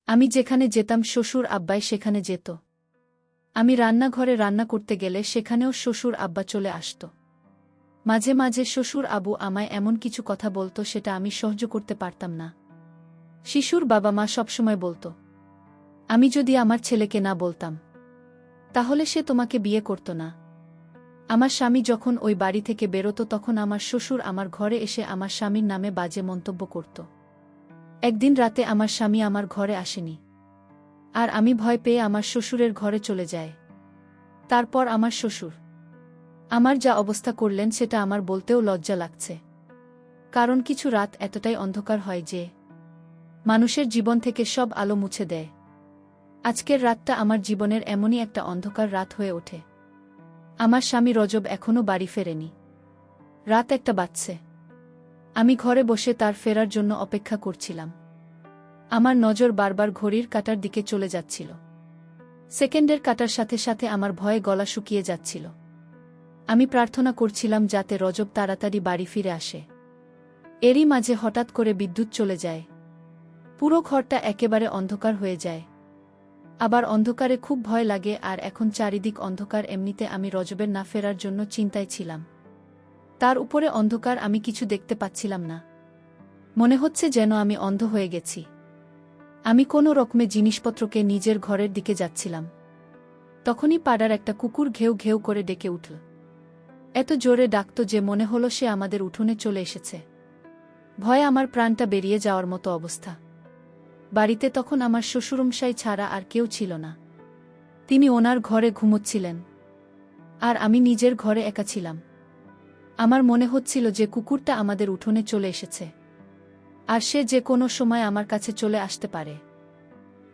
আমি যেখানে যেতাম শ্বশুর আব্বাই সেখানে যেত। আমি রান্নাঘরে রান্না করতে গেলে সেখানেও শ্বশুর আব্বা চলে আসত। মাঝে মাঝে শ্বশুর আবু আমায় এমন কিছু কথা বলতো সেটা আমি সহ্য করতে পারতাম না। শিশুর বাবা মা সবসময় বলতো, আমি যদি আমার ছেলেকে না বলতাম তাহলে সে তোমাকে বিয়ে করত না। আমার স্বামী যখন ওই বাড়ি থেকে বেরোতো তখন আমার শ্বশুর আমার ঘরে এসে আমার স্বামীর নামে বাজে মন্তব্য করত। একদিন রাতে আমার স্বামী আমার ঘরে আসেনি, আর আমি ভয় পেয়ে আমার শ্বশুরের ঘরে চলে যাই। তারপর আমার শ্বশুর আমার যা অবস্থা করলেন সেটা আমার বলতেও লজ্জা লাগছে। কারণ কিছু রাত এতটাই অন্ধকার হয় যে মানুষের জীবন থেকে সব আলো মুছে দেয়। আজকের রাতটা আমার জীবনের এমনই একটা অন্ধকার রাত হয়ে ওঠে। আমার স্বামী রজব এখনও বাড়ি ফেরেনি। রাত 1টা বাজছে। আমি ঘরে বসে তার ফেরার জন্য অপেক্ষা করছিলাম। আমার নজর বারবার ঘড়ির কাঁটার দিকে চলে যাচ্ছিল। সেকেন্ডের কাঁটার সাথে সাথে আমার ভয়ে গলা শুকিয়ে যাচ্ছিল। আমি প্রার্থনা করছিলাম যাতে রজব তাড়াতাড়ি বাড়ি ফিরে আসে। এরই মাঝে হঠাৎ করে বিদ্যুৎ চলে যায়। পুরো ঘরটা একেবারে অন্ধকার হয়ে যায়। আবার অন্ধকারে খুব ভয় লাগে, আর এখন চারিদিক অন্ধকার। এমনিতে আমি রজবের না ফেরার জন্য চিন্তায় ছিলাম। তার উপরে অন্ধকার, আমি কিছু দেখতে পাচ্ছিলাম না। মনে হচ্ছে যেন আমি অন্ধ হয়ে গেছি। আমি কোনো রকমে জিনিসপত্রকে নিজের ঘরের দিকে যাচ্ছিলাম। তখনই পাড়ার একটা কুকুর ঘেউ ঘেউ করে ডেকে উঠল। এত জোরে ডাকত যে মনে হলো সে আমাদের উঠোনে চলে এসেছে। ভয়ে আমার প্রাণটা বেরিয়ে যাওয়ার মতো অবস্থা। বাড়িতে তখন আমার শ্বশুরমশাই ছাড়া আর কেউ ছিল না। তিনি ওনার ঘরে ঘুমোচ্ছিলেন, আর আমি নিজের ঘরে একা ছিলাম। আমার মনে হচ্ছিল যে কুকুরটা আমাদের উঠোনে চলে এসেছে, আর সে যে কোনো সময় আমার কাছে চলে আসতে পারে।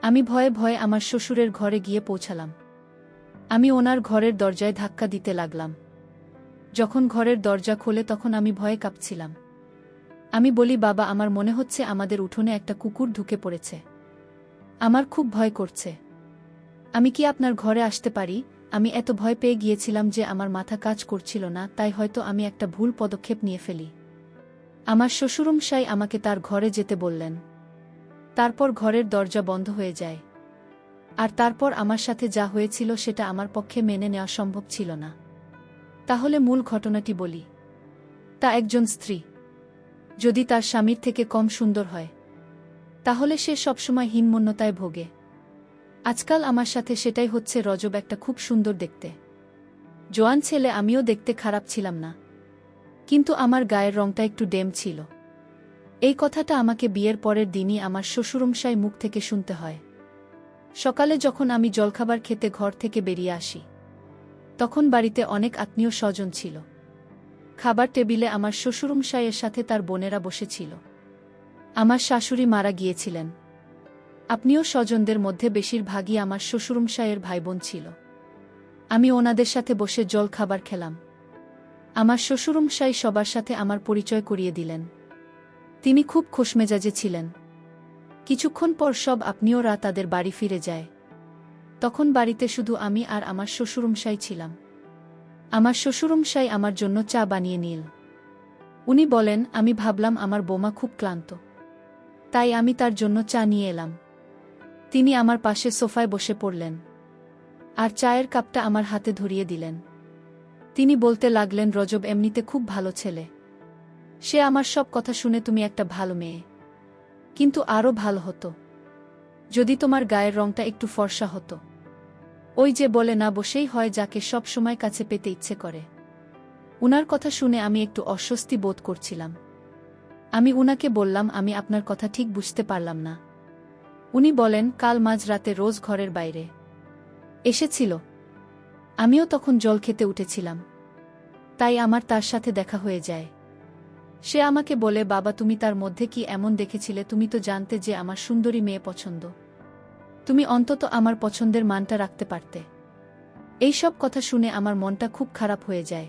আমি ভয়ে ভয়ে আমার শ্বশুরের ঘরে গিয়ে পৌঁছালাম। আমি ওনার ঘরের দরজায় ধাক্কা দিতে লাগলাম। যখন ঘরের দরজা খোলে তখন আমি ভয়ে কাঁপছিলাম। আমি বলি, বাবা, আমার মনে হচ্ছে আমাদের উঠোনে একটা কুকুর ঢুকে পড়েছে। আমার খুব ভয় করছে। আমি কি আপনার ঘরে আসতে পারি? আমি এত ভয় পেয়ে গিয়েছিলাম যে আমার মাথা কাজ করছিল না, তাই হয়তো আমি একটা ভুল পদক্ষেপ নিয়ে ফেলি। আমার শ্বশুরমশাই আমাকে তার ঘরে যেতে বললেন। তারপর ঘরের দরজা বন্ধ হয়ে যায়। আর তারপর আমার সাথে যা হয়েছিল সেটা আমার পক্ষে মেনে নেওয়া সম্ভব ছিল না। তাহলে মূল ঘটনাটি বলি। তা একজন স্ত্রী যদি তার স্বামীর থেকে কম সুন্দর হয়, তাহলে সে সবসময় হীনমন্যতায় ভোগে। আজকাল আমার সাথে সেটাই হচ্ছে। রজব একটা খুব সুন্দর দেখতে জোয়ান ছেলে। আমিও দেখতে খারাপ ছিলাম না, কিন্তু আমার গায়ের রংটা একটু ডেম ছিল। এই কথাটা আমাকে বিয়ের পরের দিনই আমার শ্বশুরমশাই মুখ থেকে শুনতে হয়। সকালে যখন আমি জলখাবার খেতে ঘর থেকে বেরিয়ে আসি, তখন বাড়িতে অনেক আত্মীয় স্বজন ছিল। খাবার টেবিলে আমার শ্বশুরমশাইয়ের সাথে তার বোনেরা বসেছিল। আমার শাশুড়ি মারা গিয়েছিলেন। আত্মীয় স্বজনদের মধ্যে বেশিরভাগই আমার শ্বশুরমশাইয়ের ভাইবোন ছিল। আমি ওনাদের সাথে বসে জল খাবার খেলাম। আমার শ্বশুরমশাই সবার সাথে আমার পরিচয় করিয়ে দিলেন। তিনি খুব খোশমেজাজে ছিলেন। কিছুক্ষণ পর সব আত্মীয়রা তাদের বাড়ি ফিরে যায়। তখন বাড়িতে শুধু আমি আর আমার শ্বশুরমশাই ছিলাম। আমার শ্বশুরমশাই আমার জন্য চা বানিয়ে নিল। উনি বলেন, আমি ভাবলাম আমার বৌমা খুব ক্লান্ত, তাই আমি তার জন্য চা নিয়ে এলাম। তিনি আমার পাশে সোফায় বসে পড়লেন, আর চায়ের কাপটা আমার হাতে ধরিয়ে দিলেন। তিনি বলতে লাগলেন, রজব এমনিতে খুব ভালো ছেলে। সে আমার সব কথা শুনে তুমি একটা ভালো মেয়ে, কিন্তু আরও ভালো হতো যদি তোমার গায়ের রংটা একটু ফর্সা হতো। ওই যে বলে না, বসেই হয় যাকে সব সময় কাছে পেতে ইচ্ছে করে। উনার কথা শুনে আমি একটু অস্বস্তি বোধ করছিলাম। আমি উনাকে বললাম, আমি আপনার কথা ঠিক বুঝতে পারলাম না। উনি বলেন, কাল মাঝরাতে রোজ ঘরের বাইরে এসেছিল। আমিও তখন জল খেতে উঠেছিলাম, তাই আমার তার সাথে দেখা হয়ে যায়। সে আমাকে বলে, বাবা, তুমি তার মধ্যে কি এমন দেখেছিলে? তুমি তো জানতে যে আমার সুন্দরী মেয়ে পছন্দ। তুমি অন্তত আমার পছন্দের মানটা রাখতে পারতে। এইসব কথা শুনে আমার মনটা খুব খারাপ হয়ে যায়।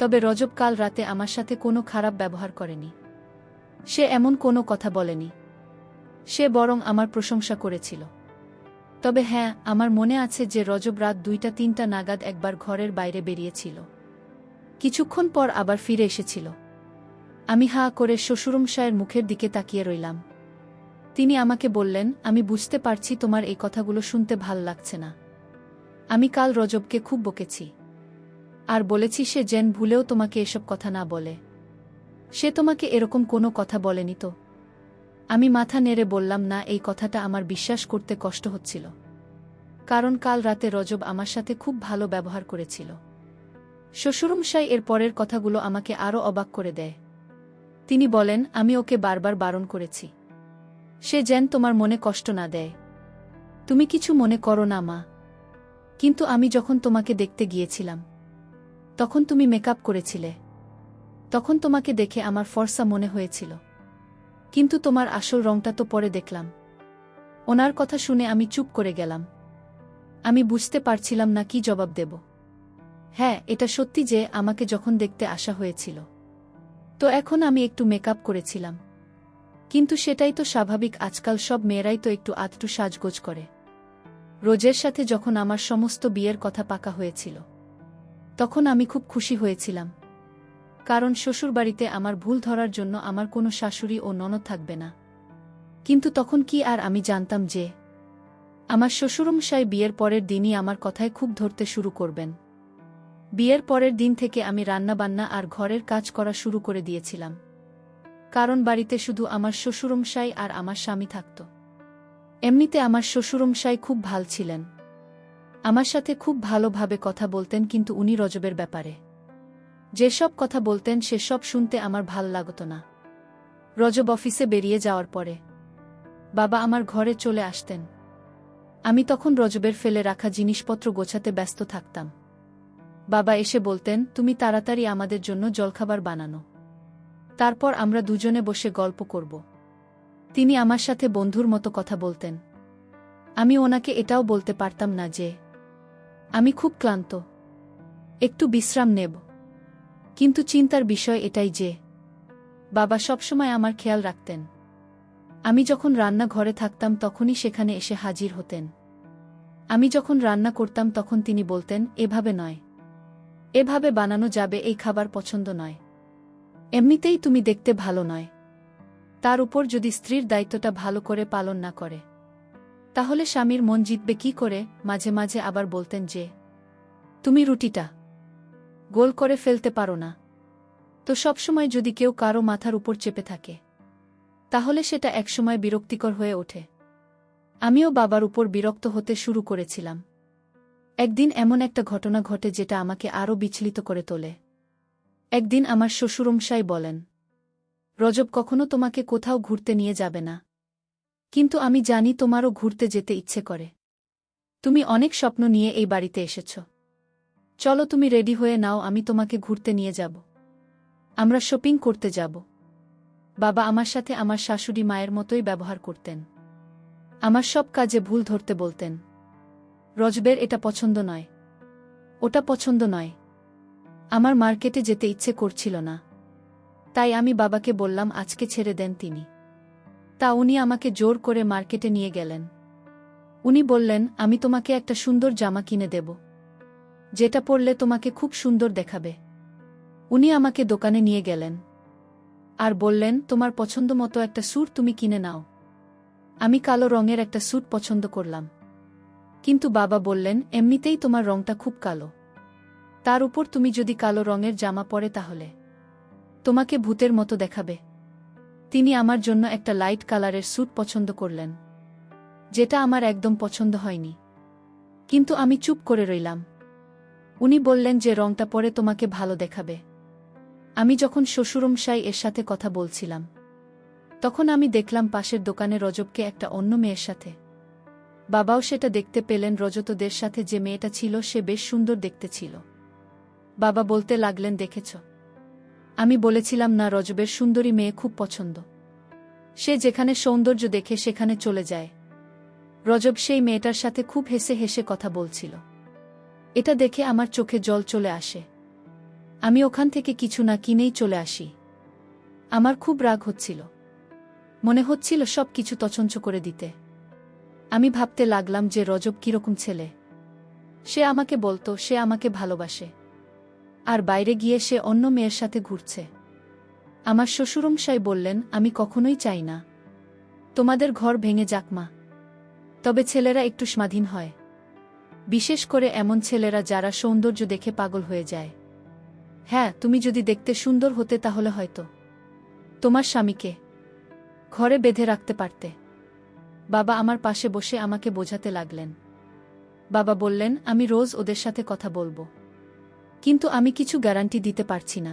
তবে রজব কাল রাতে আমার সাথে কোনো খারাপ ব্যবহার করেনি। সে এমন কোনো কথা বলেনি। সে বরং আমার প্রশংসা করেছিল। তবে হ্যাঁ, আমার মনে আছে যে রজব রাত 2টা-3টা নাগাদ একবার ঘরের বাইরে বেরিয়েছিল। কিছুক্ষণ পর আবার ফিরে এসেছিল। আমি হাঁ করে শ্বশুরমশায়ের মুখের দিকে তাকিয়ে রইলাম। তিনি আমাকে বললেন, আমি বুঝতে পারছি তোমার এই কথাগুলো শুনতে ভাল লাগছে না। আমি কাল রজবকে খুব বকেছি আর বলেছি সে যেন ভুলেও তোমাকে এসব কথা না বলে। সে তোমাকে এরকম কোনো কথা বলেনি তো? আমি মাথা নেড়ে বললাম, না, এই কথাটা আমার বিশ্বাস করতে কষ্ট হচ্ছিল, কারণ কাল রাতে রজব আমার সাথে খুব ভালো ব্যবহার করেছিল। শ্বশুরমশাই এর পরের কথাগুলো আমাকে আরও অবাক করে দেয়। তিনি বলেন, আমি ওকে বারবার বারণ করেছি সে যেন তোমার মনে কষ্ট না দেয়। তুমি কিছু মনে করো না মা। কিন্তু আমি যখন তোমাকে দেখতে গিয়েছিলাম তখন তুমি মেকআপ করেছিলে। তখন তোমাকে দেখে আমার ফর্সা মনে হয়েছিল, কিন্তু তোমার আসল রংটা তো পরে দেখলাম। ওনার কথা শুনে আমি চুপ করে গেলাম। আমি বুঝতে পারছিলাম না কি জবাব দেব। হ্যাঁ, এটা সত্যি যে আমাকে যখন দেখতে আসা হয়েছিল তো এখন আমি একটু মেকআপ করেছিলাম, কিন্তু সেটাই তো স্বাভাবিক। আজকাল সব মেয়েরাই তো একটু আধটু সাজগোজ করে। রোজের সাথে যখন আমার সমস্ত বিয়ের কথা পাকা হয়েছিল তখন আমি খুব খুশি হয়েছিলাম, কারণ শ্বশুরবাড়িতে আমার ভুল ধরার জন্য আমার কোনো শাশুড়ি ও ননদ থাকবে না। কিন্তু তখন কি আর আমি জানতাম যে আমার শ্বশুরমশাই বিয়ের পরের দিনই আমার কথায় খুব ধরতে শুরু করবেন। বিয়ের পরের দিন থেকে আমি রান্নাবান্না আর ঘরের কাজ করা শুরু করে দিয়েছিলাম, কারণ বাড়িতে শুধু আমার শ্বশুরমশাই আর আমার স্বামী থাকত। এমনিতে আমার শ্বশুরমশাই খুব ভাল ছিলেন, আমার সাথে খুব ভালোভাবে কথা বলতেন, কিন্তু উনি রজবের ব্যাপারে যেসব কথা বলতেন সেসব শুনতে আমার ভাল লাগত না। রজব অফিসে বেরিয়ে যাওয়ার পরে বাবা আমার ঘরে চলে আসতেন। আমি তখন রজবের ফেলে রাখা জিনিসপত্র গোছাতে ব্যস্ত থাকতাম। বাবা এসে বলতেন, তুমি তাড়াতাড়ি আমাদের জন্য জলখাবার বানানো, তারপর আমরা দুজনে বসে গল্প করব। তিনি আমার সাথে বন্ধুর মতো কথা বলতেন। আমি ওনাকে এটাও বলতে পারতাম না যে আমি খুব ক্লান্ত, একটু বিশ্রাম নেব। কিন্তু চিন্তার বিষয় এটাই যে বাবা সবসময় আমার খেয়াল রাখতেন। আমি যখন রান্নাঘরে থাকতাম তখনই সেখানে এসে হাজির হতেন। আমি যখন রান্না করতাম তখন তিনি বলতেন, এভাবে নয়, এভাবে বানানো যাবে, এই খাবার পছন্দ নয়, এমনিতেই তুমি দেখতে ভালো নয়। তার উপর যদি স্ত্রীর দায়িত্বটা ভালো করে পালন না করে তাহলে স্বামীর মন জিতবে কি করে? মাঝে মাঝে আবার বলতেন যে তুমি রুটিটা গোল করে ফেলতে পারো না। তো সবসময় যদি কেউ কারো মাথার উপর চেপে থাকে তাহলে সেটা একসময় বিরক্তিকর হয়ে ওঠে। আমিও বাবার উপর বিরক্ত হতে শুরু করেছিলাম। একদিন এমন একটা ঘটনা ঘটে যেটা আমাকে আরও বিচলিত করে তোলে। একদিন আমার শ্বশুরমশাই বলেন, রজব কখনো তোমাকে কোথাও ঘুরতে নিয়ে যাবে না, কিন্তু আমি জানি তোমারও ঘুরতে যেতে ইচ্ছে করে। তুমি অনেক স্বপ্ন নিয়ে এই বাড়িতে এসেছ। চলো, তুমি রেডি হয়ে নাও, আমি তোমাকে ঘুরতে নিয়ে যাব। আমরা শপিং করতে যাব। বাবা আমার সাথে আমার শাশুড়ি মায়ের মতোই ব্যবহার করতেন। আমার সব কাজে ভুল ধরতে বলতেন। রজবের এটা পছন্দ নয়, ওটা পছন্দ নয়। আমার মার্কেটে যেতে ইচ্ছে করছিল না, তাই আমি বাবাকে বললাম আজকে ছেড়ে দেন তিনি। তা উনি আমাকে জোর করে মার্কেটে নিয়ে গেলেন। উনি বললেন, আমি তোমাকে একটা সুন্দর জামা কিনে দেব, যেটা পরলে তোমাকে খুব সুন্দর দেখাবে। উনি আমাকে দোকানে নিয়ে গেলেন আর বললেন, তোমার পছন্দ মতো একটা স্যুট তুমি কিনে নাও। আমি কালো রঙের একটা স্যুট পছন্দ করলাম, কিন্তু বাবা বললেন, এমনিতেই তোমার রংটা খুব কালো, তার উপর তুমি যদি কালো রঙের জামা পরে তাহলে তোমাকে ভূতের মতো দেখাবে। তিনি আমার জন্য একটা লাইট কালারের স্যুট পছন্দ করলেন, যেটা আমার একদম পছন্দ হয়নি, কিন্তু আমি চুপ করে রইলাম। উনি বললেন যে রংটা পরে তোমাকে ভালো দেখাবে। আমি যখন শ্বশুরমশাই এর সাথে কথা বলছিলাম তখন আমি দেখলাম পাশের দোকানে রজবকে একটা অন্য মেয়ের সাথে। বাবাও সেটা দেখতে পেলেন। রজতদের সাথে যে মেয়েটা ছিল সে বেশ সুন্দর দেখতে ছিল। বাবা বলতে লাগলেন, দেখেছ, আমি বলেছিলাম না রজবের সুন্দরী মেয়ে খুব পছন্দ। সে যেখানে সৌন্দর্য দেখে সেখানে চলে যায়। রজব সেই মেয়েটার সাথে খুব হেসে হেসে কথা বলছিল। এটা দেখে আমার চোখে জল চলে আসে। আমি ওখান থেকে কিছু না কিনেই চলে আসি। আমার খুব রাগ হচ্ছিল, মনে হচ্ছিল সব কিছু তছনছ করে দিতে। আমি ভাবতে লাগলাম যে রজব কিরকম ছেলে। সে আমাকে বলতো সে আমাকে ভালোবাসে, আর বাইরে গিয়ে সে অন্য মেয়ের সাথে ঘুরছে। আমার শ্বশুরমশাই বললেন, আমি কখনোই চাই না তোমাদের ঘর ভেঙে যাক মা। তবে ছেলেরা একটু স্বাধীন হয়, বিশেষ করে এমন ছেলেরা যারা সৌন্দর্য দেখে পাগল হয়ে যায়। হ্যাঁ, তুমি যদি দেখতে সুন্দর হতে তাহলে হয়তো তোমার স্বামীকে ঘরে বেঁধে রাখতে পারতে। বাবা আমার পাশে বসে আমাকে বোঝাতে লাগলেন। বাবা বললেন, আমি রোজ ওদের সাথে কথা বলবো, কিন্তু আমি কিছু গ্যারান্টি দিতে পারছি না।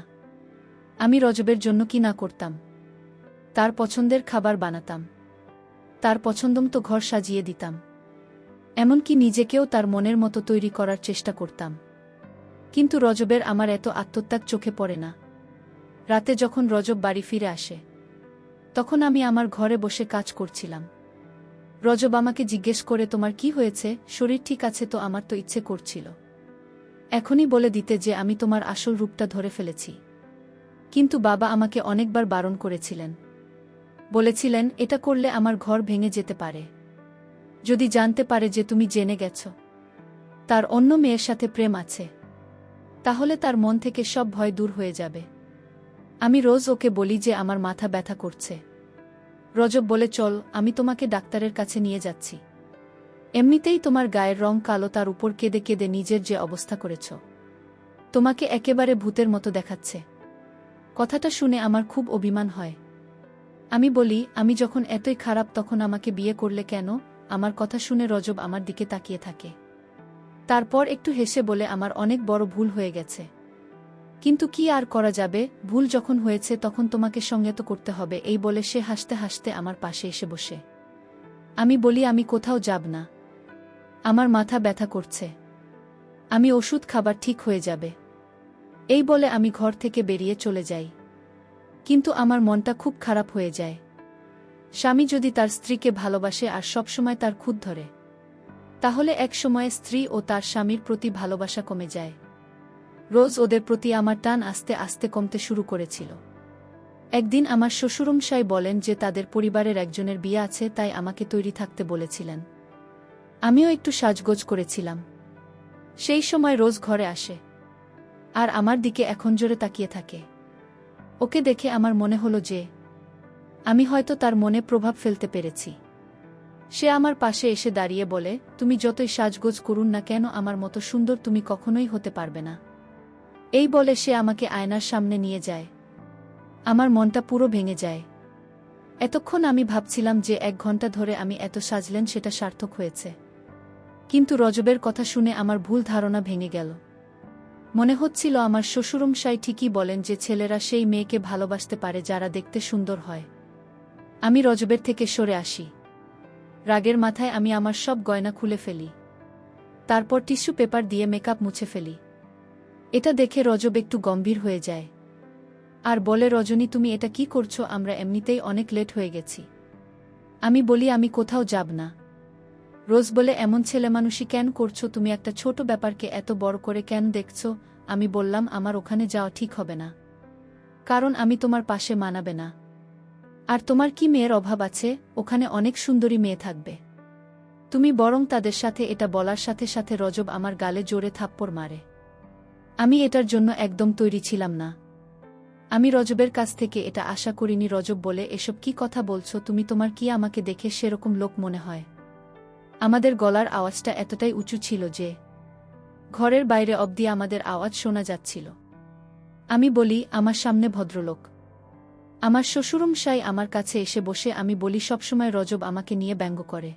আমি রজবের জন্য কি না করতাম। তার পছন্দের খাবার বানাতাম, তার পছন্দমতো ঘর সাজিয়ে দিতাম, এমনকি নিজেকেও তার মনের মতো তৈরি করার চেষ্টা করতাম। কিন্তু রজবের আমার এত আত্মত্যাগ চোখে পড়ে না। রাতে যখন রজব বাড়ি ফিরে আসে, তখন আমি আমার ঘরে বসে কাজ করছিলাম। রজব আমাকে জিজ্ঞেস করে, তোমার কি হয়েছে, শরীর ঠিক আছে তো? আমার তো ইচ্ছে করছিল এখনই বলে দিতে যে আমি তোমার আসল রূপটা ধরে ফেলেছি, কিন্তু বাবা আমাকে অনেকবার বারণ করেছিলেন। বলেছিলেন, এটা করলে আমার ঘর ভেঙে যেতে পারে। যদি জানতে পারে যে তুমি জেনে গেছ তার অন্য মেয়ের সাথে প্রেম আছে, তাহলে তার মন থেকে সব ভয় দূর হয়ে যাবে। আমি রোজ ওকে বলি যে আমার মাথা ব্যথা করছে। রজব বলে, চল, আমি তোমাকে ডাক্তারের কাছে নিয়ে যাচ্ছি। এমনিতেই তোমার গায়ের রং কালো, তার উপর কেঁদে কেঁদে নিজের যে অবস্থা করেছ, তোমাকে একেবারে ভূতের মতো দেখাচ্ছে। কথাটা শুনে আমার খুব অভিমান হয়। আমি বলি, আমি যখন এতই খারাপ তখন আমাকে বিয়ে করলে কেন? আমার কথা শুনে রজব আমার দিকে তাকিয়ে থাকে। তারপর একটু হেসে বলে, আমার অনেক বড় ভুল হয়ে গেছে, কিন্তু কি আর করা যাবে, ভুল যখন হয়েছে তখন তোমাকে সংযত করতে হবে। এই বলে সে হাসতে হাসতে আমার পাশে এসে বসে। আমি বলি, আমি কোথাও যাব না, আমার মাথা ব্যথা করছে, আমি ওষুধ খাবার ঠিক হয়ে যাবে। এই বলে আমি ঘর থেকে বেরিয়ে চলে যাই। কিন্তু আমার মনটা খুব খারাপ হয়ে যায়। স্বামী যদি তার স্ত্রীকে ভালোবাসে আর সবসময় তার খুঁত ধরে, তাহলে এক সময়ে স্ত্রী ও তার স্বামীর প্রতি ভালোবাসা কমে যায়। রোজ ওদের প্রতি আমার টান আস্তে আস্তে কমতে শুরু করেছিল। একদিন আমার শ্বশুরমশাই বলেন যে তাদের পরিবারের একজনের বিয়ে আছে, তাই আমাকে তৈরি থাকতে বলেছিলেন। আমিও একটু সাজগোজ করেছিলাম। সেই সময় রোজ ঘরে আসে আর আমার দিকে এখন জোরে তাকিয়ে থাকে। ওকে দেখে আমার মনে হলো যে আমি হয়তো তার মনে প্রভাব ফেলতে পেরেছি। সে আমার পাশে এসে দাঁড়িয়ে বলে, তুমি যতই সাজগোজ করুন না কেন, আমার মতো সুন্দর তুমি কখনোই হতে পারবে না। এই বলে সে আমাকে আয়নার সামনে নিয়ে যায়। আমার মনটা পুরো ভেঙে যায়। এতক্ষণ আমি ভাবছিলাম যে 1 ঘন্টা ধরে আমি এত সাজলেন সেটা সার্থক হয়েছে। কিন্তু রজবের কথা শুনে আমার ভুল ধারণা ভেঙে গেল। মনে হচ্ছিল আমার শ্বশুরমশাই ঠিকই বলেন যে ছেলেরা সেই মেয়েকে ভালোবাসতে পারে যারা দেখতে সুন্দর হয়। আমি রজবের থেকে সরে আসি। রাগের মাথায় আমি আমার সব গয়না খুলে ফেলি। তারপর টিস্যু পেপার দিয়ে মেকআপ মুছে ফেলি। এটা দেখে রজব একটু গম্ভীর হয়ে যায় আর বলে, রজনী, তুমি এটা কি করছো? আমরা এমনিতেই অনেক লেট হয়ে গেছি। আমি বলি, আমি কোথাও যাব না। রোজ বলে, এমন ছেলেমানুষি কেন করছো তুমি? একটা ছোট ব্যাপারকে এত বড় করে কেন দেখছো? আমি বললাম, আমার ওখানে যাওয়া ঠিক হবে না, কারণ আমি তোমার পাশে মানাবে না। আর তোমার কি মেয়ের অভাব আছে? ওখানে অনেক সুন্দরী মেয়ে থাকবে, তুমি বরং তাদের সাথে। এটা বলার সাথে সাথে রজব আমার গালে জোরে থাপ্পড় মারে। আমি এটার জন্য একদম তৈরি ছিলাম না। আমি রজবের কাছ থেকে এটা আশা করিনি। রজব বলে, এসব কি কথা বলছো তুমি? তোমার কি আমাকে দেখে সেরকম লোক মনে হয়? আমাদের গলার আওয়াজটা এতটাই উঁচু ছিল যে ঘরের বাইরে অবধি আমাদের আওয়াজ শোনা যাচ্ছিল। আমি বলি, আমার সামনে ভদ্রলোক। আমার শ্বশুরমশাই আমার কাছে এসে বসে। আমি বলি, সবসময় রজব আমাকে নিয়ে ব্যঙ্গ করে।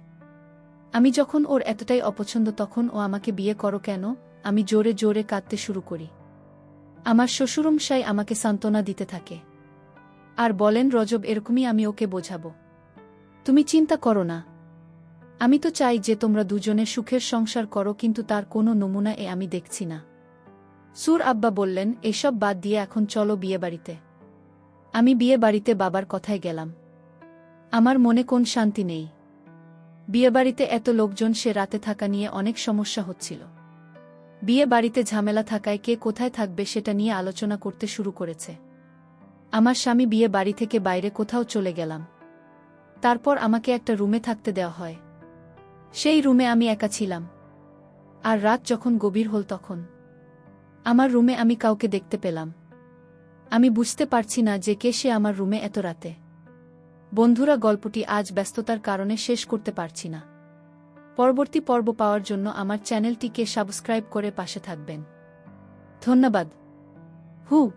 আমি যখন ওর এতটাই অপছন্দ তখন ও আমাকে বিয়ে করো কেন? আমি জোরে জোরে কাঁদতে শুরু করি। আমার শ্বশুরমশাই আমাকে সান্ত্বনা দিতে থাকে আর বলেন, রজব এরকমই, আমি ওকে বোঝাবো, তুমি চিন্তা করো না। আমি তো চাই যে তোমরা দুজনে সুখের সংসার করো, কিন্তু তার কোনো নমুনা আমি দেখছি না। সুর আব্বা বললেন, এসব বাদ দিয়ে এখন চলো বিয়েবাড়িতে। আমি বিয়েবাড়িতে বাবার কথায় গেলাম। আমার মনে কোন শান্তি নেই। বিয়েবাড়িতে এত লোকজন, সে রাতে থাকা নিয়ে অনেক সমস্যা হচ্ছিল। বিয়ে বাড়িতে ঝামেলা থাকায় কে কোথায় থাকবে সেটা নিয়ে আলোচনা করতে শুরু করেছে। আমার স্বামী বিয়ে বাড়ি থেকে বাইরে কোথাও চলে গেলাম। তারপর আমাকে একটা রুমে থাকতে দেওয়া হয়। সেই রুমে আমি একা ছিলাম। আর রাত যখন গভীর হল তখন আমার রুমে আমি কাউকে দেখতে পেলাম। আমি বুঝতে পারছি না যে কে সে আমার রুমে এত রাতে। বন্ধুরা, গল্পটি আজ ব্যস্ততার কারণে শেষ করতে পারছি না। পরবর্তী পর্ব পাওয়ার জন্য আমার চ্যানেলটিকে সাবস্ক্রাইব করে পাশে থাকবেন। ধন্যবাদ। হু।